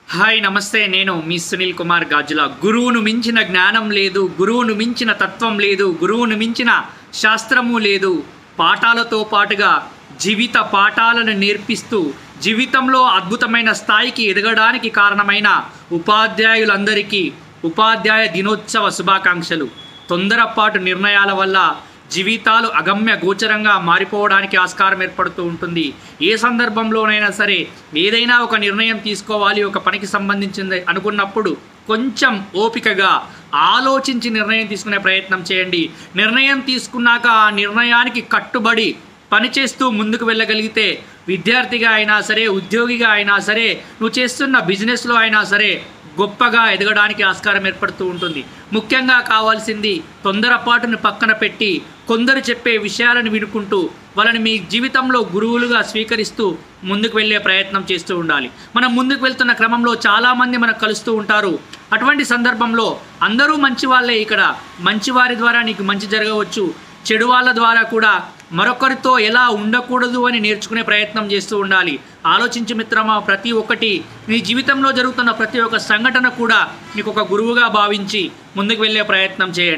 hi నమస్తే నేను మీ సునీల్ కుమార్ గాజుల గురువును మించిన జ్ఞానం లేదు గురువును మించిన తత్వం లేదు గురువును మించిన శాస్త్రము లేదు పాఠాలతో పాటుగా జీవిత పాఠాలను నేర్పిస్తూ జీవితంలో అద్భుతమైన స్థాయికి ఎదగడానికి కారణమైన ఉపాధ్యాయులందరికీ ఉపాధ్యాయ దినోత్సవ శుభాకాంక్షలు తొందరపాటు నిర్ణయాల వల్ల జీవితాలు అగమ్య గోచరంగా మారిపోవడానికి ఆస్కారం ఏర్పడుతూ ఉంటుంది ఏ సందర్భంలోనైనా సరే ఏదైనా ఒక నిర్ణయం తీసుకోవాలి ఒక పనికి సంబంధించింది అనుకున్నప్పుడు కొంచెం ఓపికగా ఆలోచించి నిర్ణయం తీసుకునే ప్రయత్నం చేయండి నిర్ణయం తీసుకున్నాక ఆ నిర్ణయానికి కట్టుబడి పనిచేస్తూ ముందుకు వెళ్ళగలిగితే విద్యార్థిగా అయినా సరే ఉద్యోగిగా అయినా సరే నువ్వు చేస్తున్న బిజినెస్లో అయినా సరే గొప్పగా ఎదగడానికి ఆస్కారం ఏర్పడుతూ ఉంటుంది ముఖ్యంగా కావాల్సింది తొందరపాటును పక్కన పెట్టి కొందరు చెప్పే విషయాలను వినుకుంటూ వాళ్ళని మీ జీవితంలో గురువులుగా స్వీకరిస్తూ ముందుకు వెళ్ళే ప్రయత్నం చేస్తూ ఉండాలి మనం ముందుకు వెళ్తున్న క్రమంలో చాలామంది మనకు కలుస్తూ ఉంటారు అటువంటి సందర్భంలో అందరూ మంచి వాళ్ళే ఇక్కడ మంచివారి ద్వారా నీకు మంచి జరగవచ్చు చెడు వాళ్ళ ద్వారా కూడా మరొకరితో ఎలా ఉండకూడదు అని నేర్చుకునే ప్రయత్నం చేస్తూ ఉండాలి ఆలోచించి మిత్రమా ప్రతి ఒక్కటి నీ జీవితంలో జరుగుతున్న ప్రతి ఒక్క సంఘటన కూడా నీకు ఒక గురువుగా భావించి ముందుకు వెళ్ళే ప్రయత్నం చేయండి